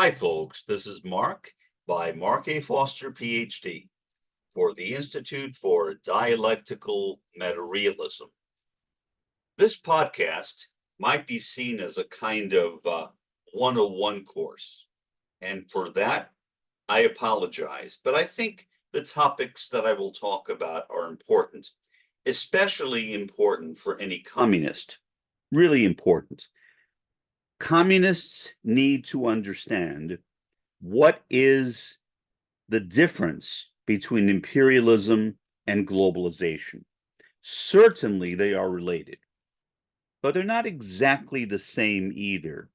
Hi, folks. This is Mark by Mark A. Foster, Ph.D., for the Institute for Dialectical Metarealism. This podcast might be seen as a kind of 101 course, and for that, I apologize. But I think the topics that I will talk about are important, especially important for any communist, really important. Communists need to understand what is the difference between imperialism and globalization. Certainly, they are related, but they're not exactly the same either.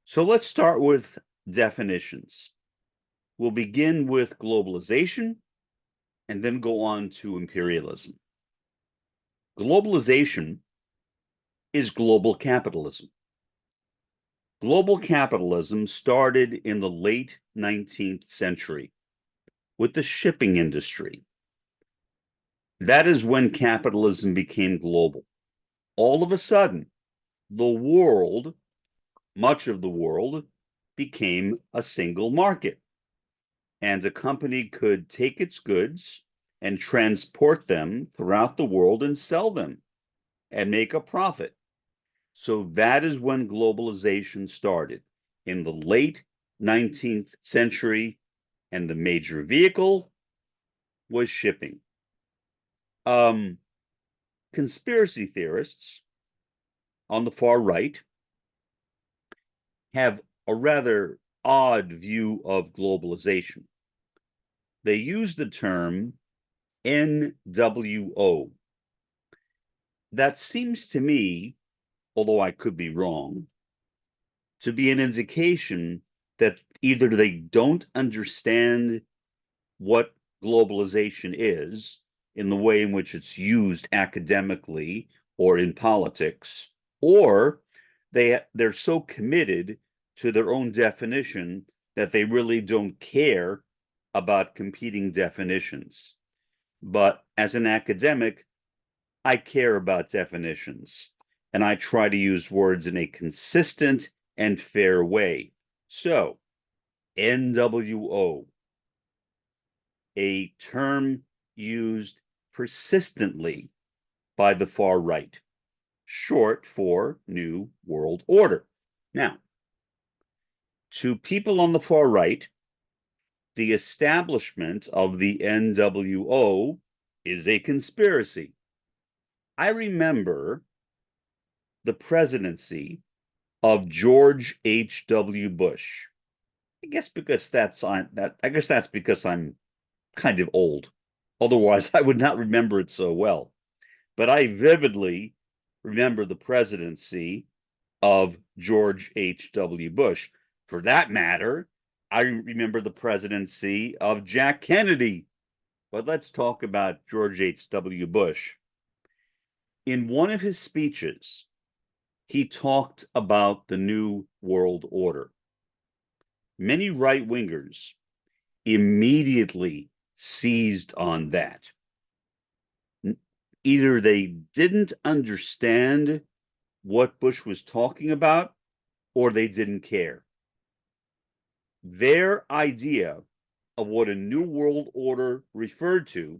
So let's start with definitions. We'll begin with globalization and then go on to imperialism. Globalization is global capitalism. Global capitalism started in the late 19th century with the shipping industry. That is when capitalism became global. All of a sudden, the world, much of the world, became a single market. And a company could take its goods and transport them throughout the world and sell them and make a profit. So that is when globalization started in the late 19th century, and the major vehicle was shipping. Conspiracy theorists on the far right have a rather odd view of globalization. They use the term NWO. That seems to me, although I could be wrong, to be an indication that either they don't understand what globalization is in the way in which it's used academically or in politics, or they're so committed to their own definition that they really don't care about competing definitions. But as an academic, I care about definitions, and I try to use words in a consistent and fair way. So, NWO, a term used persistently by the far right, short for New World Order. Now, to people on the far right, the establishment of the NWO is a conspiracy. I remember the presidency of George H.W. Bush. I guess that's because I'm kind of old. Otherwise, I would not remember it so well. But I vividly remember the presidency of George H.W. Bush. For that matter, I remember the presidency of Jack Kennedy. But let's talk about George H.W. Bush. In one of his speeches, he talked about the New World Order. Many right-wingers immediately seized on that. Either they didn't understand what Bush was talking about, or they didn't care. Their idea of what a New World Order referred to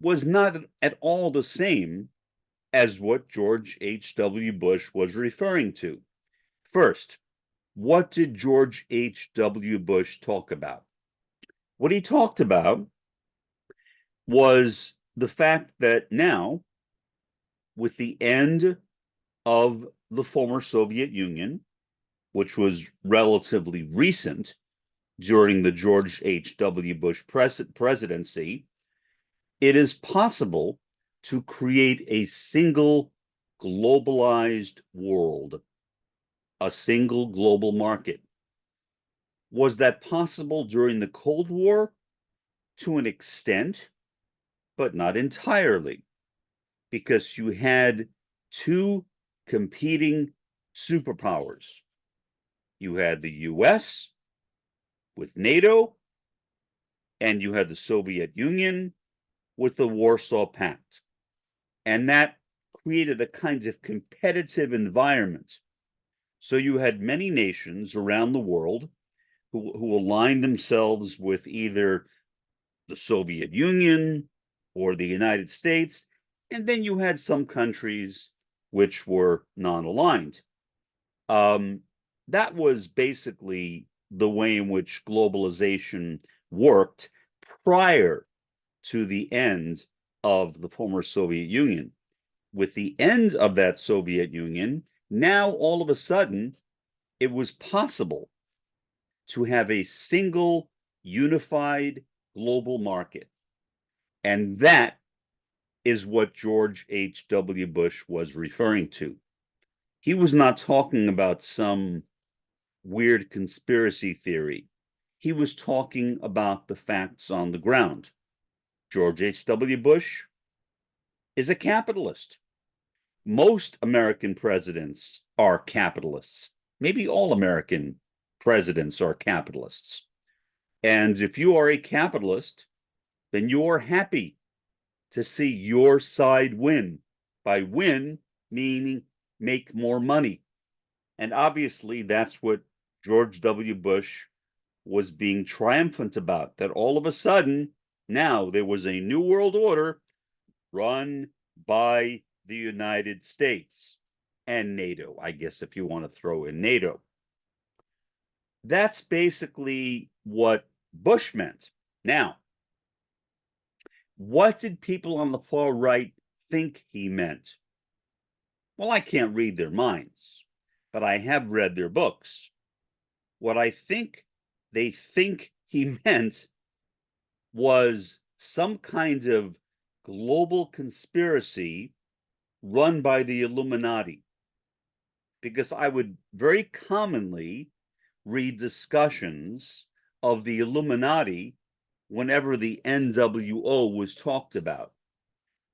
was not at all the same as what George H.W. Bush was referring to. First, what did George H.W. Bush talk about? What he talked about was the fact that now, with the end of the former Soviet Union, which was relatively recent during the George H.W. Bush presidency, it is possible to create a single globalized world, a single global market. Was that possible during the Cold War? To an extent, but not entirely, because you had two competing superpowers. You had the US with NATO, and you had the Soviet Union with the Warsaw Pact. And that created a kind of competitive environment. So you had many nations around the world who aligned themselves with either the Soviet Union or the United States, and then you had some countries which were non-aligned. That was basically the way in which globalization worked prior to the end of the former Soviet Union. With the end of that Soviet Union, now all of a sudden, it was possible to have a single unified global market. And that is what George H.W. Bush was referring to. He was not talking about some weird conspiracy theory. He was talking about the facts on the ground. George H.W. Bush is a capitalist. Most American presidents are capitalists. Maybe all American presidents are capitalists. And if you are a capitalist, then you're happy to see your side win. By win, meaning make more money. And obviously, that's what George W. Bush was being triumphant about, that all of a sudden, now there was a new world order run by the United States and NATO, I guess, if you want to throw in NATO. That's basically what Bush meant. Now, what did people on the far right think he meant? Well, I can't read their minds, but I have read their books. What I think they think he meant was some kind of global conspiracy run by the Illuminati. Because I would very commonly read discussions of the Illuminati whenever the NWO was talked about.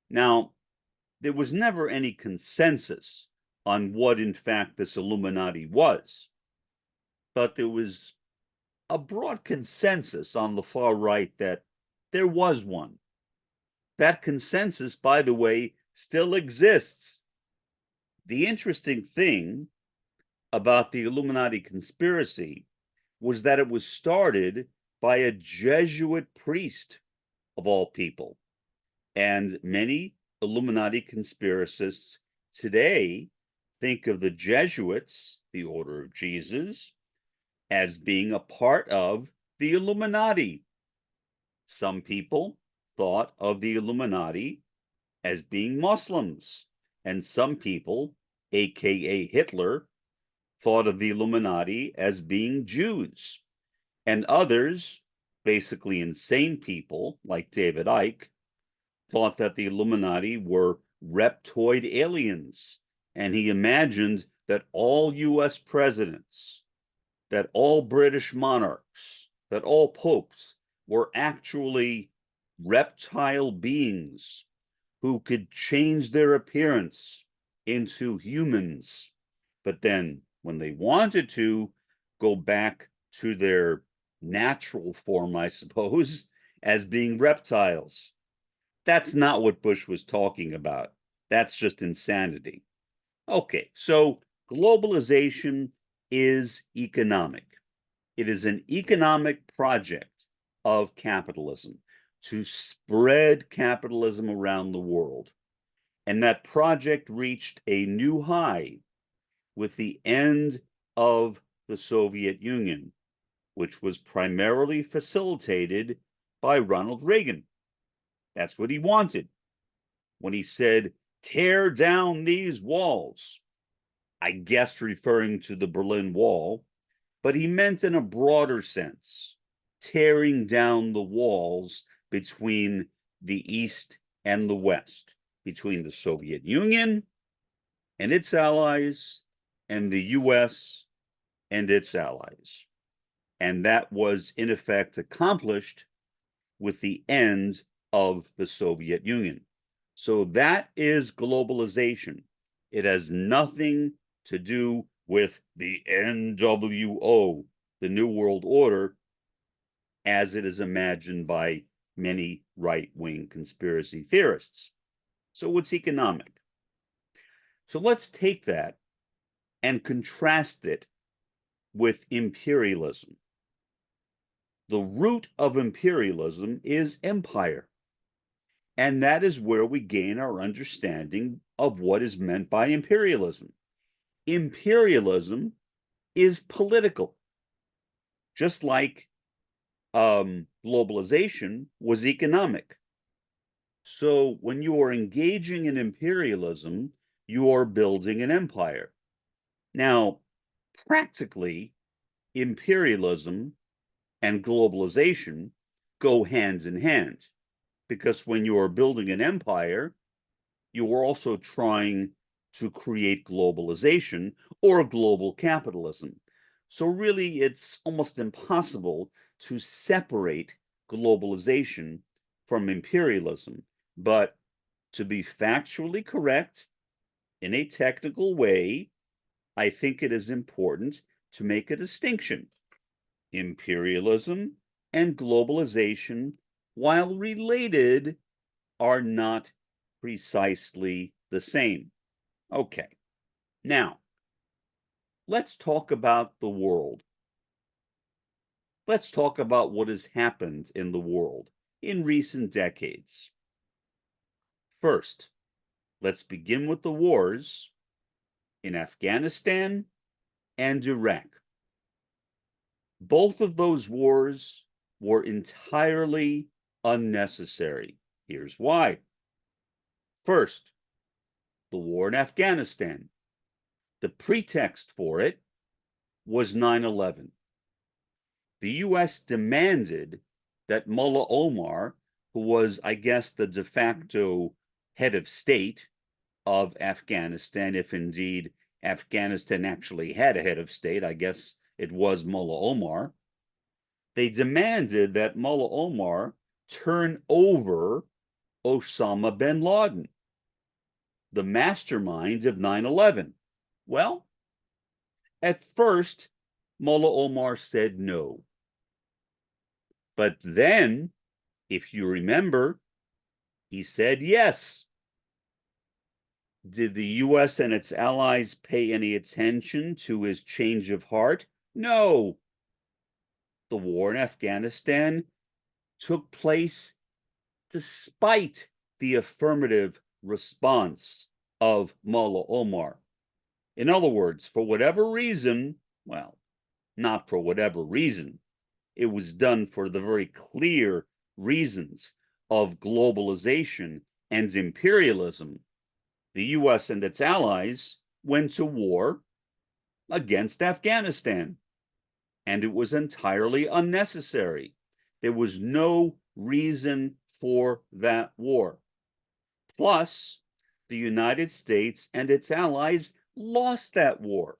Now, there was never any consensus on what, in fact, this Illuminati was, but there was a broad consensus on the far right that there was one. That consensus, by the way, still exists. The interesting thing about the Illuminati conspiracy was that it was started by a Jesuit priest, of all people. And many Illuminati conspiracists today think of the Jesuits, the Order of Jesus, as being a part of the Illuminati. Some people thought of the Illuminati as being Muslims, and some people, aka Hitler, thought of the Illuminati as being Jews. And others, basically insane people like David Icke, thought that the Illuminati were reptoid aliens. And he imagined that all US presidents, that all British monarchs, that all popes were actually reptile beings who could change their appearance into humans, but then when they wanted to go back to their natural form, I suppose, as being reptiles. That's not what Bush was talking about. That's just insanity. Okay, so globalization is economic. It is an economic project of capitalism to spread capitalism around the world. And that project reached a new high with the end of the Soviet Union, which was primarily facilitated by Ronald Reagan. That's what he wanted when he said, tear down these walls. I guess referring to the Berlin Wall, but he meant in a broader sense, tearing down the walls between the East and the West, between the Soviet Union and its allies and the US and its allies. And that was, in effect, accomplished with the end of the Soviet Union. So that is globalization. It has nothing to do with the NWO, the New World Order, as it is imagined by many right-wing conspiracy theorists. So it's economic. So let's take that and contrast it with imperialism. The root of imperialism is empire. And that is where we gain our understanding of what is meant by imperialism. Imperialism is political, just like globalization was economic. So when you are engaging in imperialism, you are building an empire. Now, practically, imperialism and globalization go hand in hand, because when you are building an empire, you are also trying to create globalization or global capitalism. So really, it's almost impossible to separate globalization from imperialism. But to be factually correct in a technical way, I think it is important to make a distinction. Imperialism and globalization, while related, are not precisely the same. Okay, now let's talk about the world. Let's talk about what has happened in the world in recent decades. First, let's begin with the wars in Afghanistan and Iraq. Both of those wars were entirely unnecessary. Here's why. First, the war in Afghanistan. The pretext for it was 9/11. The US demanded that Mullah Omar, who was, I guess, the de facto head of state of Afghanistan, if indeed Afghanistan actually had a head of state, I guess it was Mullah Omar. They demanded that Mullah Omar turn over Osama bin Laden, the mastermind of 9/11. Well, at first, Mullah Omar said no. But then, if you remember, he said yes. Did the US and its allies pay any attention to his change of heart? No. The war in Afghanistan took place despite the affirmative response of Mullah Omar. In other words, for whatever reason, well, not for whatever reason, it was done for the very clear reasons of globalization and imperialism. The US and its allies went to war against Afghanistan, and it was entirely unnecessary. There was no reason for that war. Plus, the United States and its allies lost that war.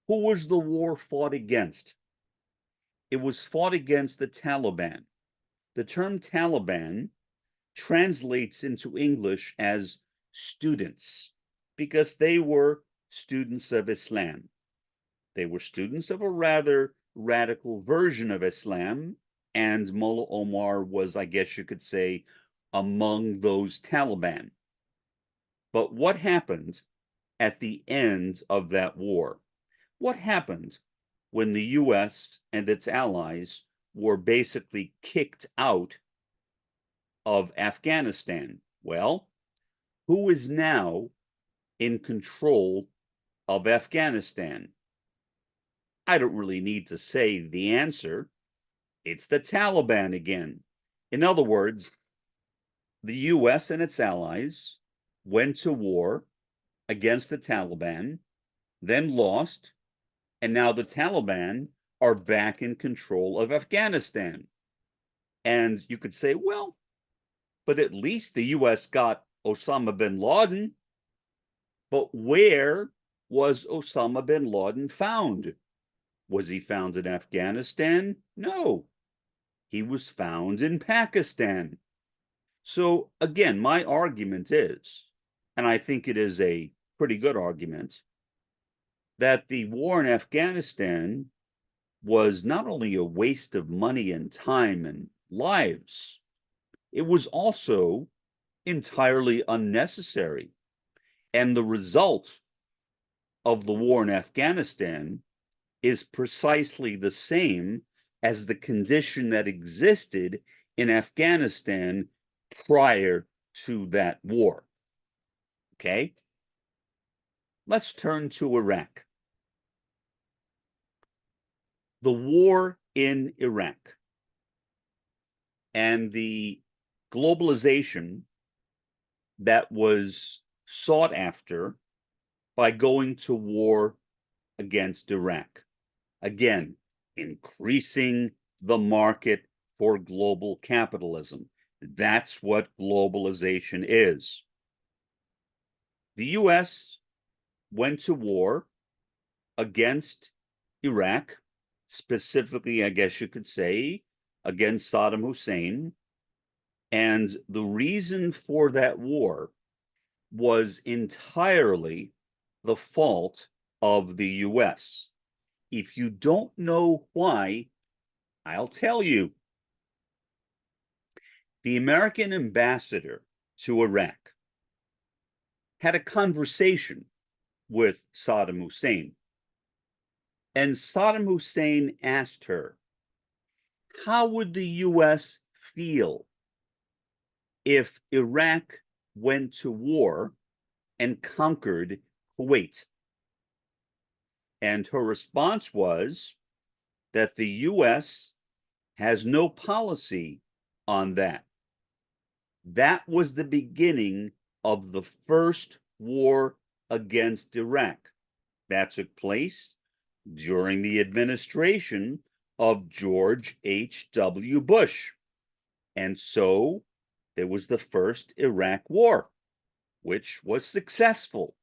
Who was the war fought against? It was fought against the Taliban. The term Taliban translates into English as students, because they were students of Islam. They were students of a rather radical version of Islam, and Mullah Omar was, I guess you could say, among those Taliban. But what happened at the end of that war? What happened when the US and its allies were basically kicked out of Afghanistan? Well, who is now in control of Afghanistan? I don't really need to say the answer. It's the Taliban again. In other words, the US and its allies went to war against the Taliban, then lost, and now the Taliban are back in control of Afghanistan. And you could say, well, but at least the US got Osama bin Laden. But where was Osama bin Laden found? Was he found in Afghanistan? No. He was found in Pakistan. So again, my argument is, and I think it is a pretty good argument, that the war in Afghanistan was not only a waste of money and time and lives, it was also entirely unnecessary. And the result of the war in Afghanistan is precisely the same as the condition that existed in Afghanistan prior to that war. Okay? Let's turn to Iraq. The war in Iraq and the globalization that was sought after by going to war against Iraq. Again, increasing the market for global capitalism. That's what globalization is. The US went to war against Iraq, specifically, I guess you could say, against Saddam Hussein. And the reason for that war was entirely the fault of the US. If you don't know why, I'll tell you. The American ambassador to Iraq had a conversation with Saddam Hussein. And Saddam Hussein asked her, how would the US feel if Iraq went to war and conquered Kuwait? And her response was that the US has no policy on that. That was the beginning of the first war against Iraq. That took place during the administration of George H.W. Bush. And so there was the first Iraq War, which was successful,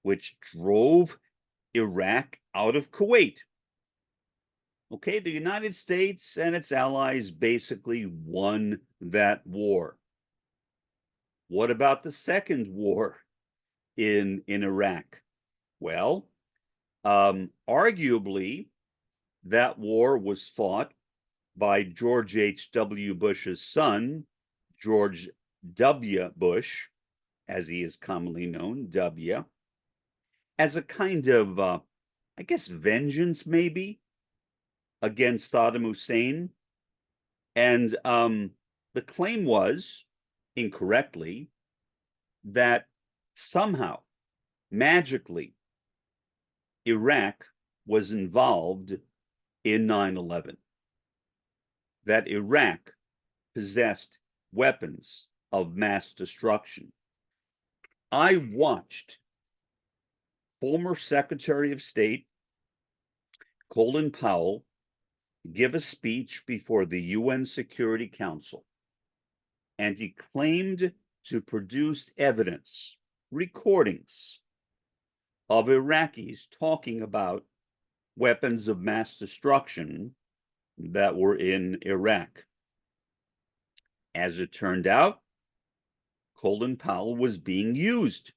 which drove Iraq out of Kuwait. Okay, the United States and its allies basically won that war. What about the second war in Iraq? Well, arguably, that war was fought by George H.W. Bush's son, George W. Bush, as he is commonly known, W, as a kind of, I guess, vengeance maybe against Saddam Hussein. And the claim was, incorrectly, that somehow, magically, Iraq was involved in 9/11, that Iraq possessed weapons of mass destruction. I watched former Secretary of State Colin Powell give a speech before the UN Security Council, and he claimed to produce evidence, recordings of Iraqis talking about weapons of mass destruction that were in Iraq. As it turned out, Colin Powell was being used,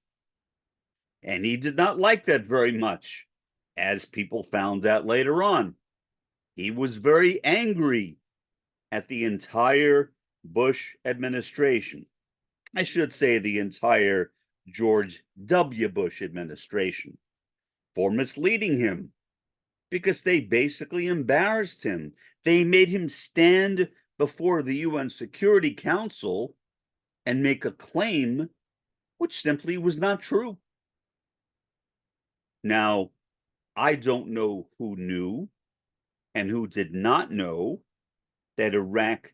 and he did not like that very much, as people found out later on. He was very angry at the entire Bush administration. I should say the entire George W. Bush administration, for misleading him, because they basically embarrassed him. They made him stand before the UN Security Council and make a claim which simply was not true. Now, I don't know who knew and who did not know that Iraq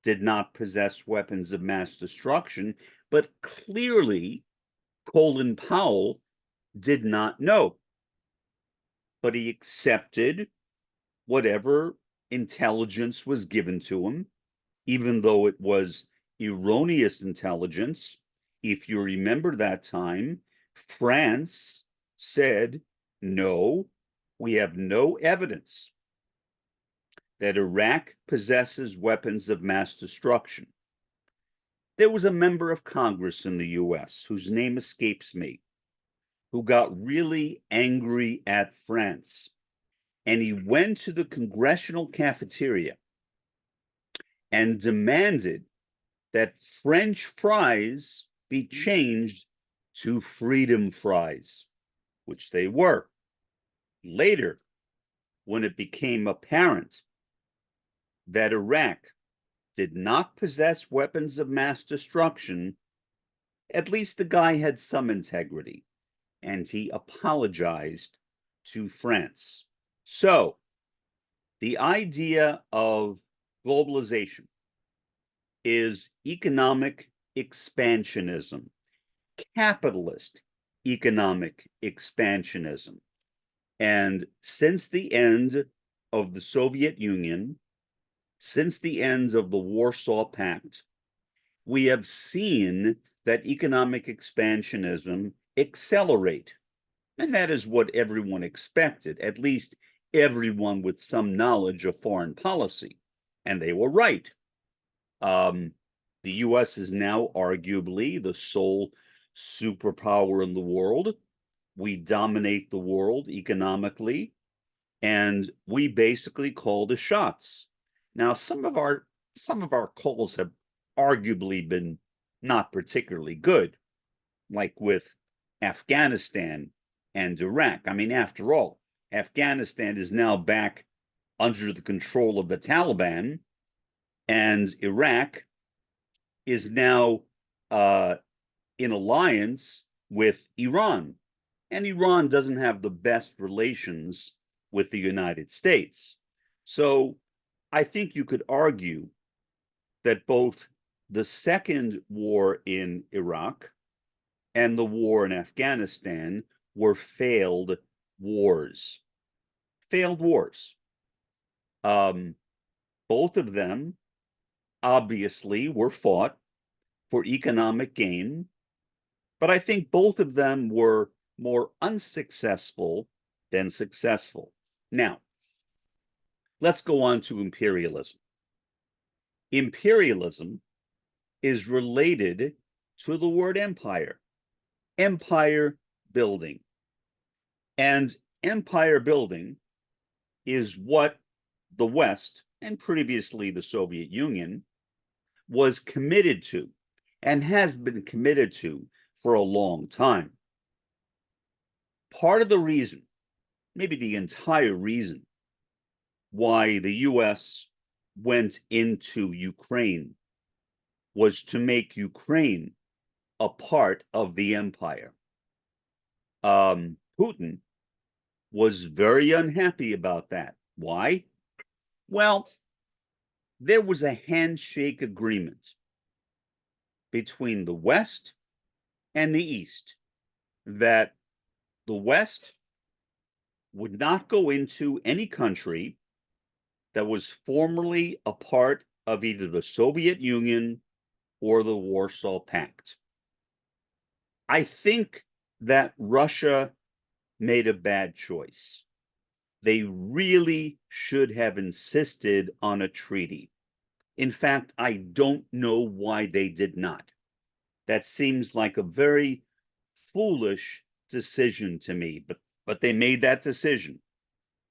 did not possess weapons of mass destruction, but clearly Colin Powell did not know. But he accepted whatever intelligence was given to him, even though it was erroneous intelligence. If you remember that time, France said, no, we have no evidence that Iraq possesses weapons of mass destruction. There was a member of Congress in the US whose name escapes me, who got really angry at France. And he went to the congressional cafeteria and demanded that French fries be changed to freedom fries, which they were. Later, when it became apparent that Iraq did not possess weapons of mass destruction, at least the guy had some integrity, and he apologized to France. So, the idea of globalization is economic expansionism, capitalist economic expansionism. And since the end of the Soviet Union, since the end of the Warsaw Pact, we have seen that economic expansionism accelerate. And that is what everyone expected, at least everyone with some knowledge of foreign policy. And they were right. The US is now arguably the sole superpower in the world. We dominate the world economically, and we basically call the shots. Now, some of our calls have arguably been not particularly good, like with Afghanistan and Iraq. I mean, after all, Afghanistan is now back under the control of the Taliban, and Iraq is now in alliance with Iran. And Iran doesn't have the best relations with the United States. So I think you could argue that both the second war in Iraq and the war in Afghanistan were failed wars. Failed wars. Both of them obviously were fought for economic gain, but I think both of them were more unsuccessful than successful. Now, let's go on to imperialism. Imperialism is related to the word empire, empire building. And empire building is what the West, and previously the Soviet Union, was committed to and has been committed to for a long time. Part of the reason, maybe the entire reason, why the US went into Ukraine was to make Ukraine a part of the empire. Putin was very unhappy about that. Why? Well, there was a handshake agreement between the West and the East that the West would not go into any country that was formerly a part of either the Soviet Union or the Warsaw Pact. I think that Russia made a bad choice. They really should have insisted on a treaty. In fact, I don't know why they did not. That seems like a very foolish decision to me, but they made that decision.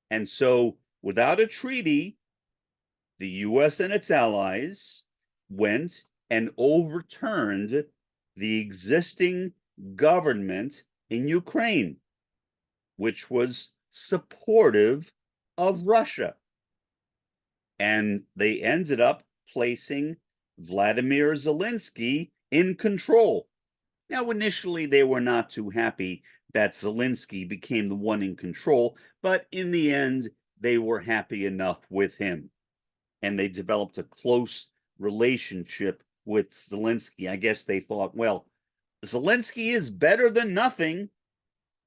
And so, without a treaty, the US and its allies went and overturned the existing government in Ukraine, which was supportive of Russia. And they ended up placing Vladimir Zelensky in control. Now, initially, they were not too happy that Zelensky became the one in control, but in the end, they were happy enough with him. And they developed a close relationship with Zelensky. I guess they thought, well, Zelensky is better than nothing.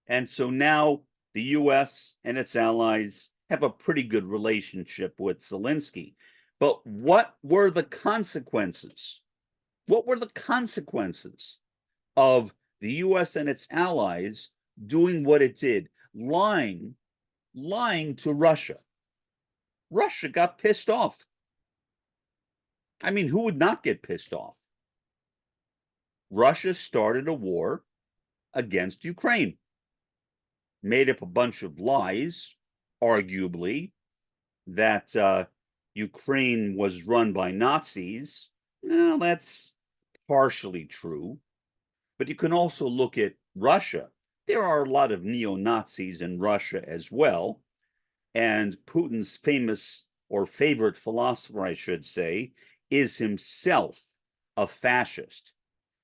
And so now the US and its allies have a pretty good relationship with Zelensky. But what were the consequences? What were the consequences of the US and its allies doing what it did, lying to Russia? Russia got pissed off. I mean, who would not get pissed off? Russia started a war against Ukraine, made up a bunch of lies, arguably, that Ukraine was run by Nazis. Well, that's partially true. But you can also look at Russia. There are a lot of neo-Nazis in Russia as well. And Putin's famous or favorite philosopher, I should say, is himself a fascist.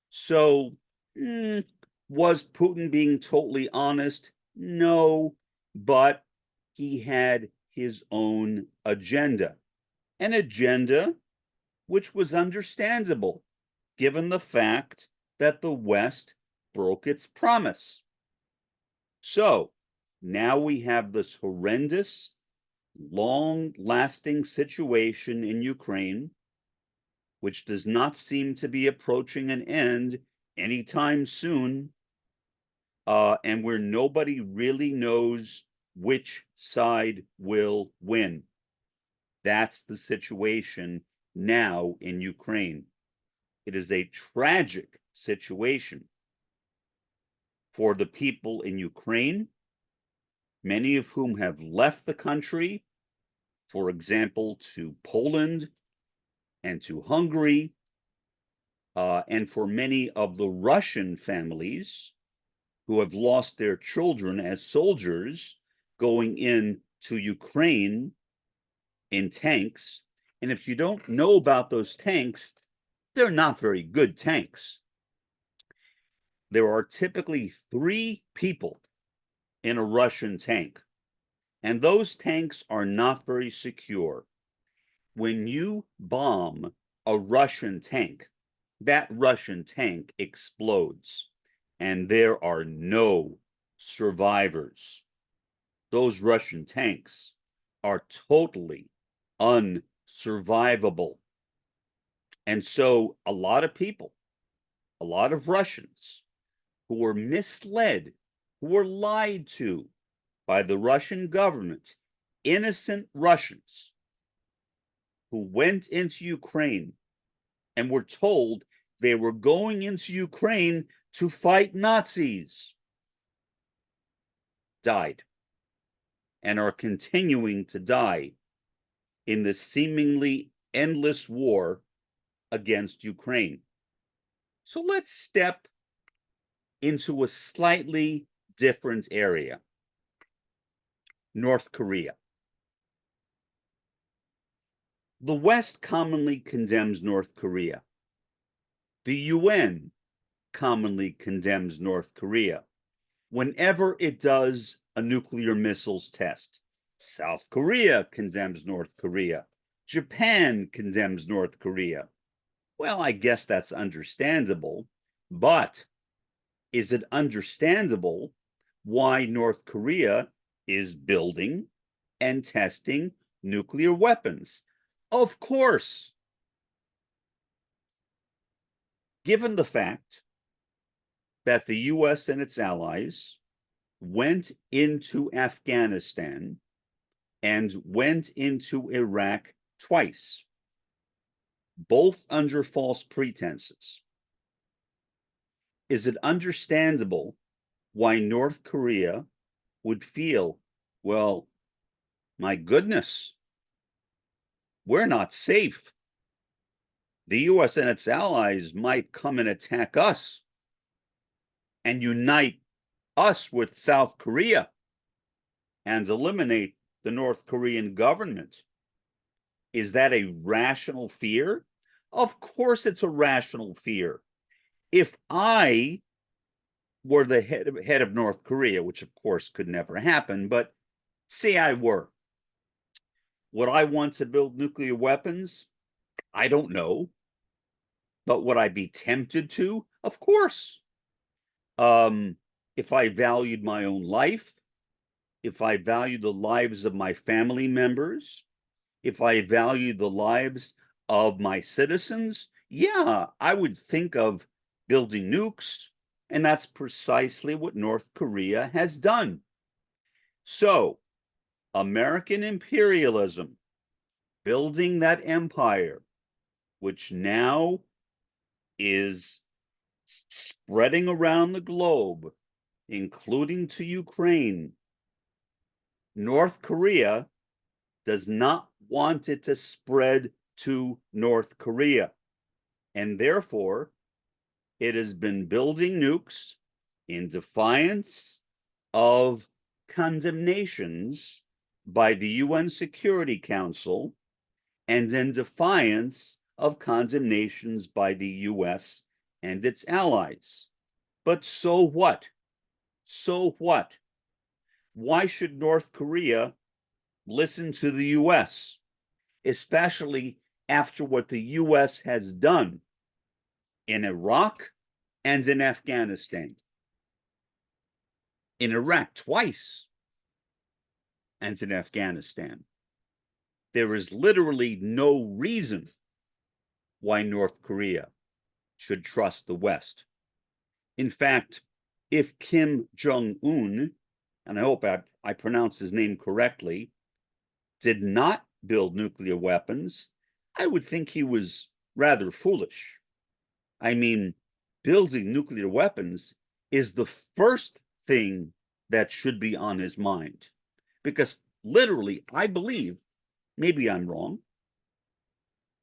So, was Putin being totally honest? No, but he had his own agenda, an agenda which was understandable given the fact that the West broke its promise. So now we have this horrendous, long-lasting situation in Ukraine, which does not seem to be approaching an end anytime soon, and where nobody really knows which side will win. That's the situation now in Ukraine. It is a tragic situation for the people in Ukraine, many of whom have left the country, for example, to Poland and to Hungary, and for many of the Russian families who have lost their children as soldiers going into Ukraine in tanks. And if you don't know about those tanks, they're not very good tanks. There are typically 3 people in a Russian tank, and those tanks are not very secure. When you bomb a Russian tank, that Russian tank explodes, and there are no survivors. Those Russian tanks are totally unsurvivable. And so a lot of people, a lot of Russians who were misled, who were lied to by the Russian government, innocent Russians who went into Ukraine and were told they were going into Ukraine to fight Nazis, died and are continuing to die in this seemingly endless war against Ukraine. So let's step into a slightly different area. North Korea. The West commonly condemns North Korea. The UN commonly condemns North Korea whenever it does a nuclear missiles test. South Korea condemns North Korea. Japan condemns North Korea. Well, I guess that's understandable, but is it understandable why North Korea is building and testing nuclear weapons? Of course. Given the fact that the US and its allies went into Afghanistan and went into Iraq twice, both under false pretenses, is it understandable why North Korea would feel, well, my goodness, we're not safe. The US and its allies might come and attack us and unite us with South Korea and eliminate the North Korean government. Is that a rational fear? Of course it's a rational fear. If I were the head of North Korea, which of course could never happen, but say I were, would I want to build nuclear weapons? I don't know. But would I be tempted to? Of course. If I valued my own life, if I valued the lives of my family members, if I valued the lives of my citizens, yeah, I would think of building nukes, and that's precisely what North Korea has done. So, American imperialism, building that empire, which now is spreading around the globe, including to Ukraine. North Korea does not want it to spread to North Korea, and therefore it has been building nukes in defiance of condemnations by the UN Security Council and in defiance of condemnations by the US and its allies. But so what? So what? Why should North Korea listen to the US, especially after what the US has done in Iraq and in Afghanistan? In Iraq twice, and in Afghanistan. There is literally no reason why North Korea should trust the West. In fact, if Kim Jong-un, and I hope I pronounce his name correctly, did not build nuclear weapons, I would think he was rather foolish. I mean, building nuclear weapons is the first thing that should be on his mind. Because literally, I believe, maybe I'm wrong,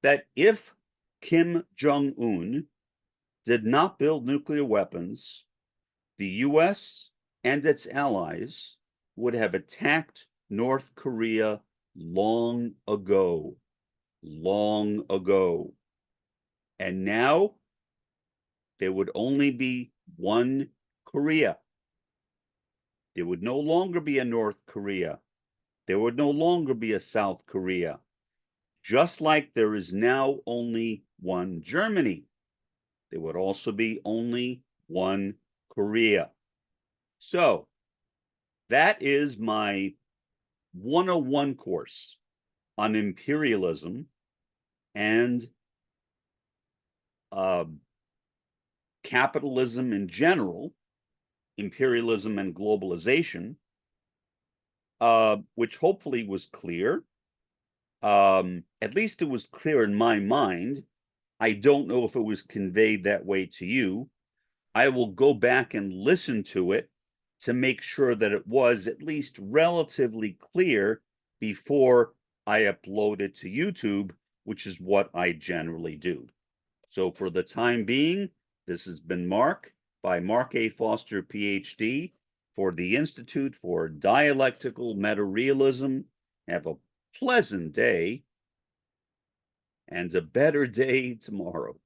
that if Kim Jong-un did not build nuclear weapons, the US and its allies would have attacked North Korea long ago. Long ago. And now there would only be one Korea. There would no longer be a North Korea. There would no longer be a South Korea. Just like there is now only one Germany, there would also be only one Korea. So that is my 101 course on imperialism and capitalism in general, imperialism and globalization, which hopefully was clear. At least it was clear in my mind. I don't know if it was conveyed that way to you. I will go back and listen to it to make sure that it was at least relatively clear before I upload it to YouTube, which is what I generally do. So for the time being, this has been Mark by Mark A. Foster, Ph.D. for the Institute for Dialectical Meta-Realism. Have a pleasant day and a better day tomorrow.